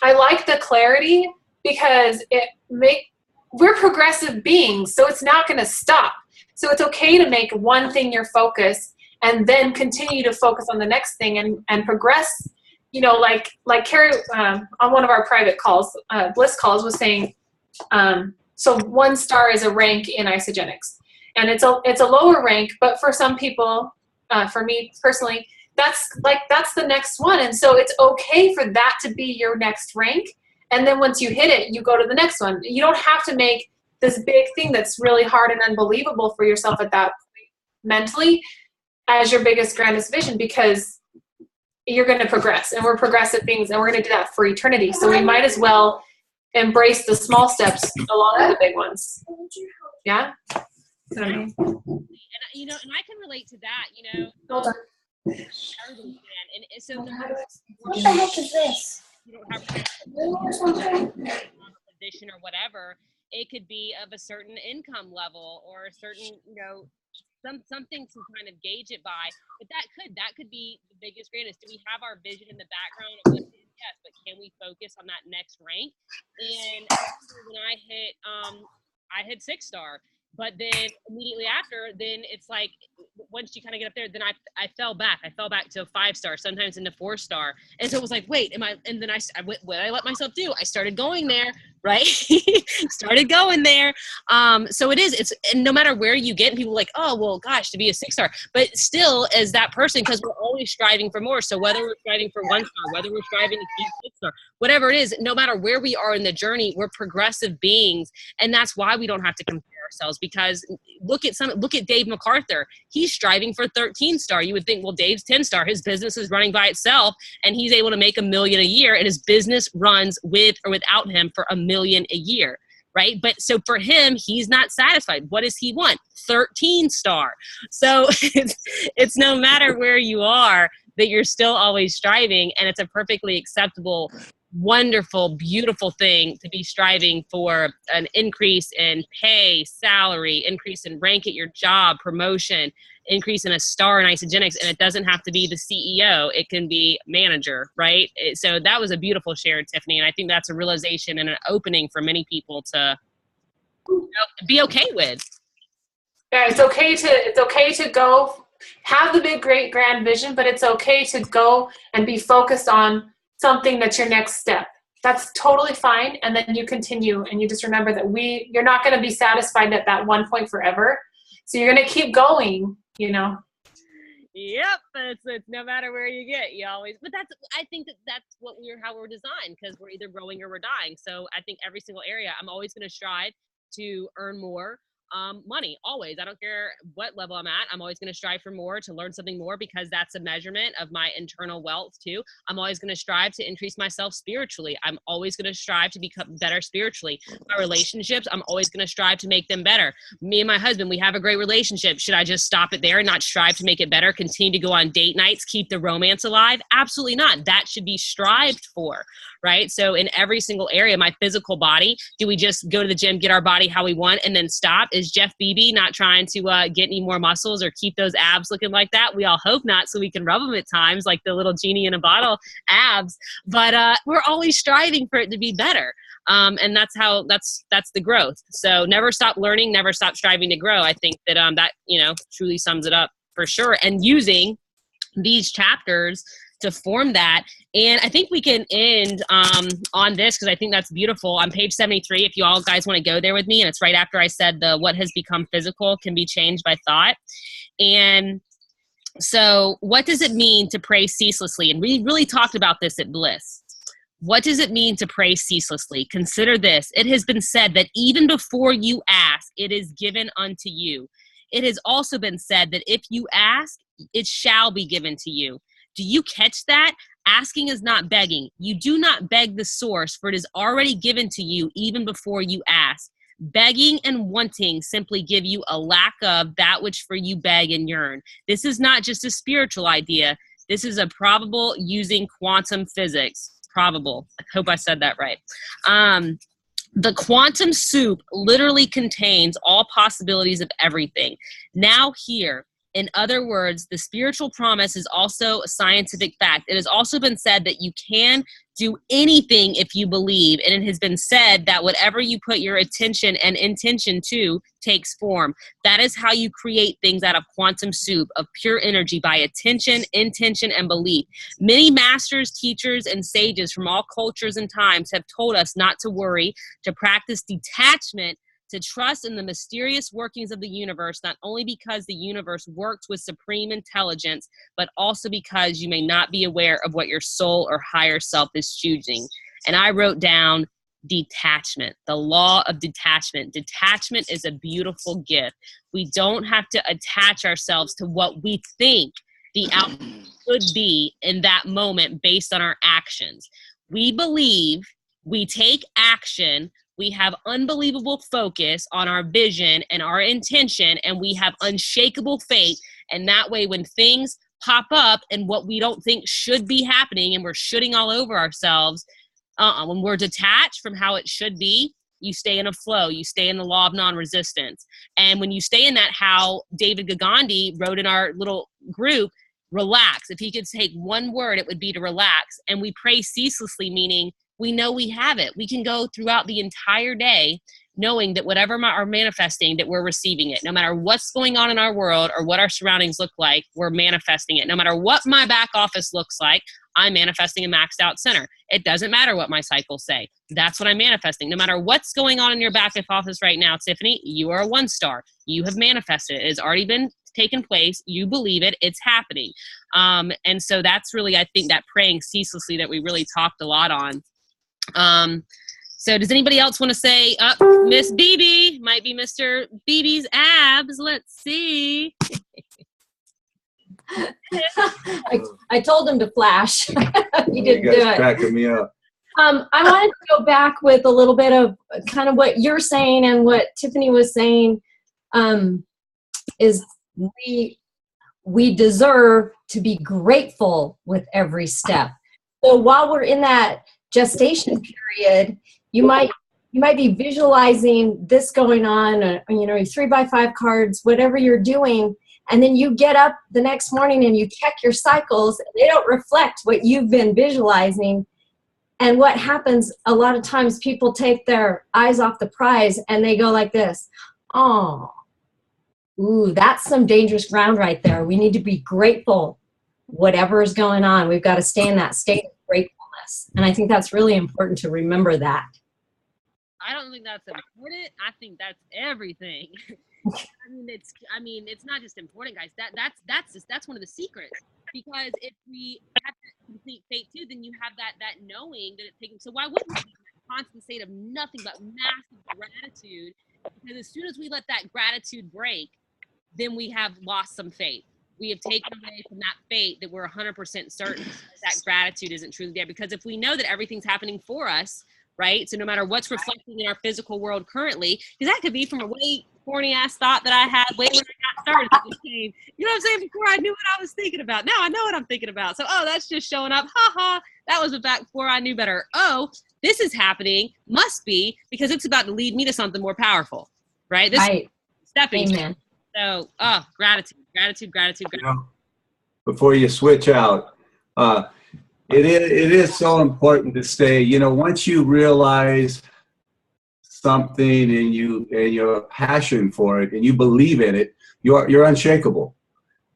I like the clarity, because we're progressive beings, so it's not going to stop. So it's okay to make one thing your focus and then continue to focus on the next thing and progress. Like Carrie on one of our private calls, Bliss calls, was saying, so 1 star is a rank in Isagenix, and it's a lower rank, but for some people, for me personally, that's the next one. And so it's okay for that to be your next rank. And then once you hit it, you go to the next one. You don't have to make this big thing that's really hard and unbelievable for yourself at that point mentally as your biggest, grandest vision, because you're going to progress, and we're progressive beings, and we're going to do that for eternity. So we might as well embrace the small steps along with the big ones. Yeah? And you know, and I can relate to that, you know. Hold on. And so What the heck is this? you don't have a position or whatever, it could be of a certain income level or a certain, you know, something to kind of gauge it by. But that could be the biggest, greatest. Do we have our vision in the background of what it is? Yes, but can we focus on that next rank? And when I hit 6-star. But then immediately after, then it's like, once you kind of get up there, then I fell back. I fell back to a 5-star, sometimes into 4-star. And so it was like, wait, and then what did I let myself do? I started going there, right? Started going there. So and no matter where you get, people are like, oh, well, gosh, to be a 6-star. But still, as that person, because we're always striving for more. So whether we're striving for 1-star, whether we're striving to be 6-star, whatever it is, no matter where we are in the journey, we're progressive beings. And that's why we don't have to compare ourselves, because look at Dave MacArthur. He's striving for 13-star. You would think, well, Dave's 10-star. His business is running by itself, and he's able to make $1 million a year, and his business runs with or without him for $1 million a year, right? But so for him, he's not satisfied. What does he want? 13-star. So it's no matter where you are, that you're still always striving, and it's a perfectly acceptable, wonderful, beautiful thing to be striving for an increase in pay, salary, increase in rank at your job, promotion, increase in a star in Isagenix. And it doesn't have to be the CEO. It can be manager, right? So that was a beautiful share, Tiffany. And I think that's a realization and an opening for many people to be okay with. Yeah, it's okay to go have the big, great, grand vision, but it's okay to go and be focused on something that's your next step. That's totally fine. And then you continue, and you just remember that you're not going to be satisfied at that one point forever. So you're going to keep going, you know? Yep. It's no matter where you get, you always, but I think that's how we're designed, because we're either growing or we're dying. So I think every single area, I'm always going to strive to earn more money, always. I don't care what level I'm at. I'm always going to strive for more, to learn something more, because that's a measurement of my internal wealth too. I'm always going to strive to increase myself spiritually. I'm always going to strive to become better spiritually. My relationships, I'm always going to strive to make them better. Me and my husband, we have a great relationship. Should I just stop it there and not strive to make it better? Continue to go on date nights, keep the romance alive? Absolutely not. That should be strived for, right? So in every single area, my physical body, do we just go to the gym, get our body how we want, and then stop? Is Jeff Beebe not trying to get any more muscles or keep those abs looking like that? We all hope not, so we can rub them at times, like the little genie in a bottle abs. But we're always striving for it to be better. And that's the growth. So never stop learning, never stop striving to grow. I think that that truly sums it up for sure. And using these chapters to form that. And I think we can end on this, because I think that's beautiful. On page 73, if you all guys want to go there with me, and it's right after I said what has become physical can be changed by thought. And so what does it mean to pray ceaselessly? And we really talked about this at Bliss. What does it mean to pray ceaselessly? Consider this. It has been said that even before you ask, it is given unto you. It has also been said that if you ask, it shall be given to you. Do you catch that? Asking is not begging. You do not beg the source, for it is already given to you even before you ask. Begging and wanting simply give you a lack of that which for you beg and yearn. This is not just a spiritual idea. This is a probable using quantum physics. Probable. I hope I said that right. The quantum soup literally contains all possibilities of everything. Now here, in other words, the spiritual promise is also a scientific fact. It has also been said that you can do anything if you believe, and it has been said that whatever you put your attention and intention to takes form. That is how you create things out of quantum soup, of pure energy, by attention, intention, and belief. Many masters, teachers, and sages from all cultures and times have told us not to worry, to practice detachment, to trust in the mysterious workings of the universe, not only because the universe works with supreme intelligence, but also because you may not be aware of what your soul or higher self is choosing. And I wrote down, detachment, the law of detachment. Detachment is a beautiful gift. We don't have to attach ourselves to what we think the outcome could be in that moment based on our actions. We believe, we take action, we have unbelievable focus on our vision and our intention, and we have unshakable faith. And that way, when things pop up and what we don't think should be happening and we're shooting all over ourselves, when we're detached from how it should be, you stay in a flow, you stay in the law of non-resistance. And when you stay in that, how David Gagandi wrote in our little group, relax. If he could take one word, it would be to relax. And we pray ceaselessly, meaning we know we have it. We can go throughout the entire day knowing that whatever are manifesting, that we're receiving it. No matter what's going on in our world or what our surroundings look like, we're manifesting it. No matter what my back office looks like, I'm manifesting a maxed out center. It doesn't matter what my cycles say. That's what I'm manifesting. No matter what's going on in your back office right now, Tiffany, you are a 1-star. You have manifested it. It has already been taken place. You believe it. It's happening. And so that's really, I think, that praying ceaselessly that we really talked a lot on. So does anybody else want to say, Miss BB, might be Mr. BB's abs. Let's see. I told him to flash. He didn't do it. Cracking me up. I wanted to go back with a little bit of kind of what you're saying and what Tiffany was saying, is we deserve to be grateful with every step. So while we're in that gestation period, you might be visualizing this going on, you know, 3x5 cards, whatever you're doing, and then you get up the next morning and you check your cycles. They don't reflect what you've been visualizing. And what happens a lot of times, people take their eyes off the prize and they go like this. Oh, ooh, that's some dangerous ground right there. We need to be grateful whatever is going on. We've got to stay in that state of gratefulness. And I think that's really important to remember that. I don't think that's important. I think that's everything. I mean, it's not just important, guys. That's one of the secrets. Because if we have that complete faith too, then you have that knowing that it's taking. So why wouldn't we be in a constant state of nothing but massive gratitude? Because as soon as we let that gratitude break, then we have lost some faith. We have taken away from that faith that we're 100% certain that gratitude isn't truly there. Because if we know that everything's happening for us, right? So no matter what's reflecting in our physical world currently, because that could be from a way corny ass thought that I had way when I got started. It just came, you know what I'm saying? Before I knew what I was thinking about. Now I know what I'm thinking about. So, that's just showing up. Ha ha. That was back before I knew better. This is happening. Must be because it's about to lead me to something more powerful, right? This Right. stepping. Amen. So, gratitude. You know, before you switch out, it is so important to stay, you know, once you realize something and you have a passion for it and you believe in it, you're unshakable.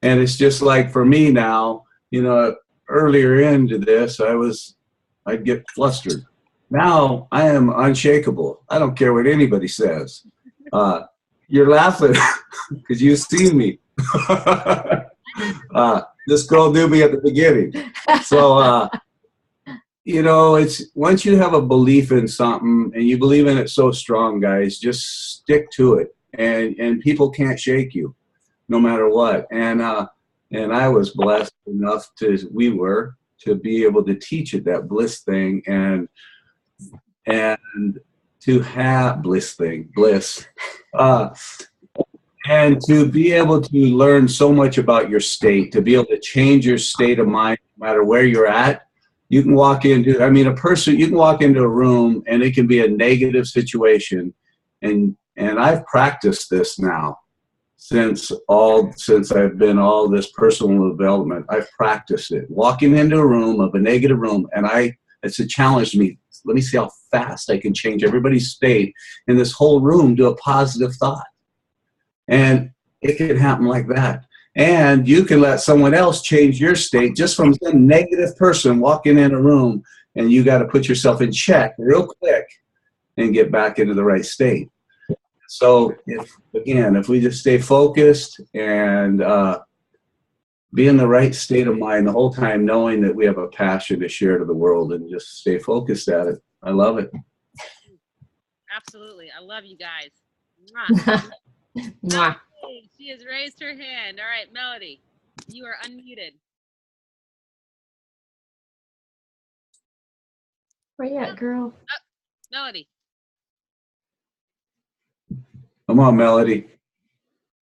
And it's just like for me now, you know, earlier into this, I'd get flustered. Now I am unshakable. I don't care what anybody says. You're laughing because you see me. This girl knew me at the beginning. So, you know, it's once you have a belief in something and you believe in it so strong, guys, just stick to it. And people can't shake you no matter what. And I was blessed enough to be able to teach it, that bliss thing, and to have bliss, and to be able to learn so much about your state, to be able to change your state of mind no matter where you're at. You can walk into, you can walk into a room and it can be a negative situation. And I've practiced this now since I've been all this personal development. I've practiced it. Walking into a room of a negative room, and it's a challenge to me. Let me see how fast I can change everybody's state in this whole room to a positive thought. And it can happen like that. And you can let someone else change your state just from some negative person walking in a room, and you got to put yourself in check real quick and get back into the right state. So if we just stay focused and be in the right state of mind the whole time, knowing that we have a passion to share to the world, and just stay focused at it. I love it. Absolutely. I love you guys. Mwah. Mwah. Melody, she has raised her hand. All right, Melody, you are unmuted. Where you at, girl? Melody, Come on, Melody.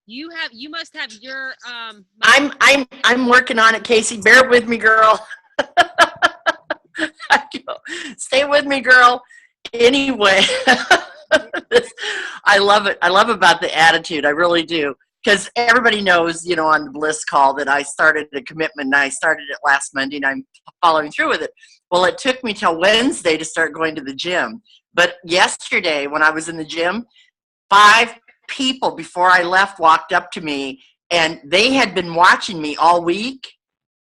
you must have your I'm working on it, Casey. Bear with me, girl. Stay with me, girl. Anyway, I love it. I love about the attitude. I really do. Because everybody knows, you know, on the Bliss call that I started a commitment, and I started it last Monday, and I'm following through with it. Well, it took me till Wednesday to start going to the gym. But yesterday, when I was in the gym, 5 people before I left walked up to me, and they had been watching me all week,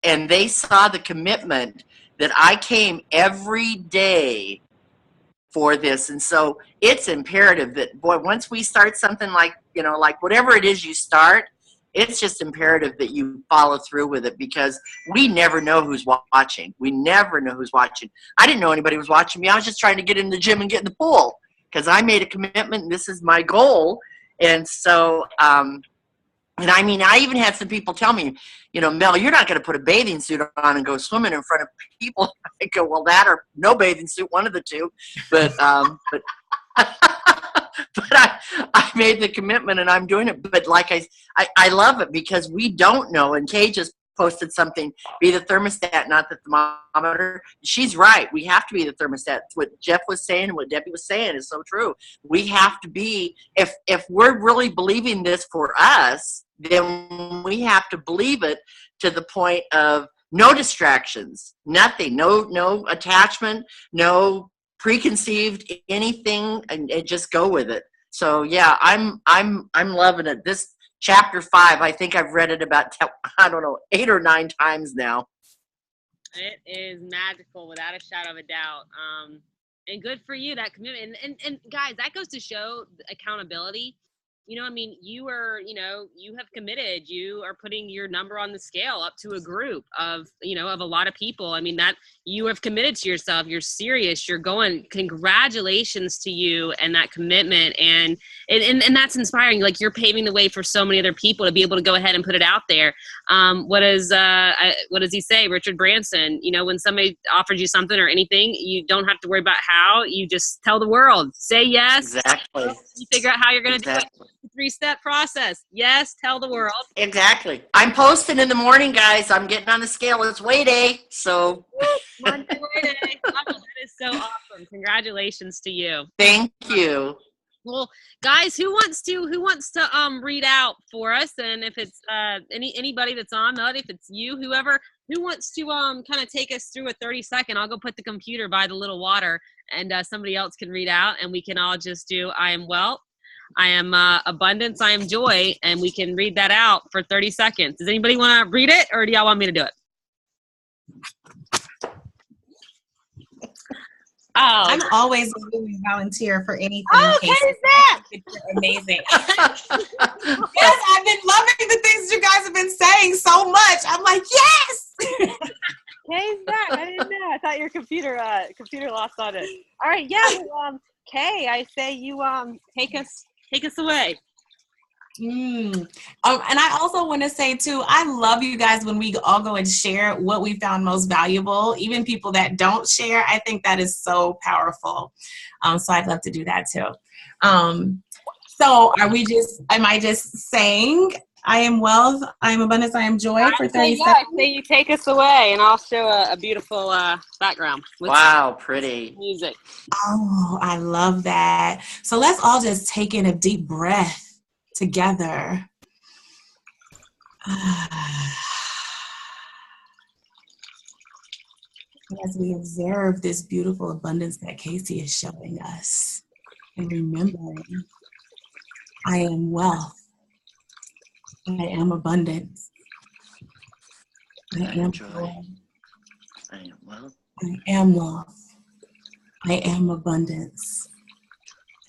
and they saw the commitment that I came every day for this. And so it's imperative that, boy, once we start something like, you know, like whatever it is you start, it's just imperative that you follow through with it, because we never know who's watching. We never know who's watching. I didn't know anybody was watching me. I was just trying to get in the gym and get in the pool because I made a commitment and this is my goal. And so, and I mean, I even had some people tell me, you know, Mel, you're not going to put a bathing suit on and go swimming in front of people. I go, well, that or no bathing suit, one of the two. But but I made the commitment and I'm doing it. But like I love it because we don't know. And Kay just posted something, be the thermostat, not the thermometer. She's right. We have to be the thermostat. What Jeff was saying and what Debbie was saying is so true. We have to be, if we're really believing this for us, then we have to believe it to the point of no distractions, nothing, no attachment, no preconceived anything, and just go with it. So yeah, I'm loving it. This chapter 5, I think I've read it about, I don't know, 8 or 9 times now. It is magical without a shadow of a doubt. And good for you, that commitment. And guys, that goes to show accountability. You know, I mean, you have committed, you are putting your number on the scale up to a group of, you know, of a lot of people. I mean, that you have committed to yourself, you're serious, you're going, congratulations to you and that commitment. And that's inspiring. Like, you're paving the way for so many other people to be able to go ahead and put it out there. What does he say? Richard Branson, you know, when somebody offers you something or anything, you don't have to worry about how, you just tell the world, say yes. Exactly. You figure out how you're going to do it. 3-step process. Yes, tell the world. Exactly. I'm posting in the morning, guys. I'm getting on the scale. It's weigh day. So Monday weigh day. Oh, that is so awesome. Congratulations to you. Thank you. Well, guys, who wants to read out for us? And if it's anybody that's on, Melody, if it's you, whoever, who wants to kind of take us through a 30-second, I'll go put the computer by the little water, and somebody else can read out, and we can all just do I am wealth, I am abundance, I am joy, and we can read that out for 30 seconds. Does anybody want to read it, or do y'all want me to do it? Oh, I'm always a willing volunteer for anything. Oh, okay, is that? Amazing. Yes, I've been loving the things you guys have been saying so much. I'm like, yes. Kay's back. I didn't know. I thought your computer lost on it. All right, yeah. Kay, I say you take us away. And I also want to say too, I love you guys when we all go and share what we found most valuable. Even people that don't share, I think that is so powerful. So I'd love to do that too. So am I just saying I am wealth, I am abundance, I am joy for 30 seconds? I say you take us away, and I'll show a beautiful background. Wow, pretty music. Oh, I love that. So let's all just take in a deep breath together. As we observe this beautiful abundance that Casey is showing us, and remembering, I am wealth, I am abundance, I am joy, I am wealth, I am wealth, I am abundance,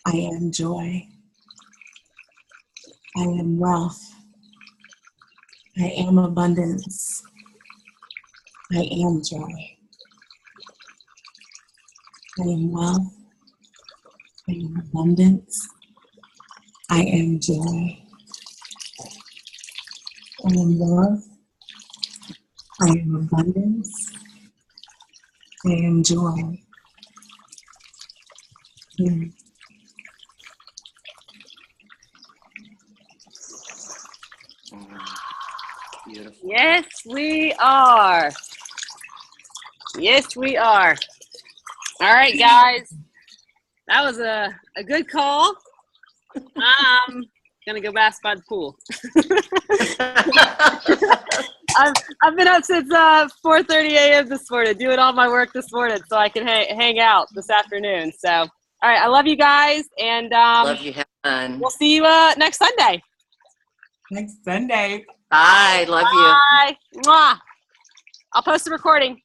I am joy, I am wealth, I am abundance, I am joy, I am wealth, I am abundance. I am joy. I am love. I am abundance. I am joy. Beautiful. Yes, we are. Yes, we are. All right, guys. That was a good call. Gonna go bask by the pool. I've been up since 4:30 a.m. this morning, doing all my work this morning, so I can hang out this afternoon. So, all right, I love you guys, and Love you, Helen. we'll see you next Sunday. Next Sunday. Bye. Love you. Bye. Mwah. I'll post the recording.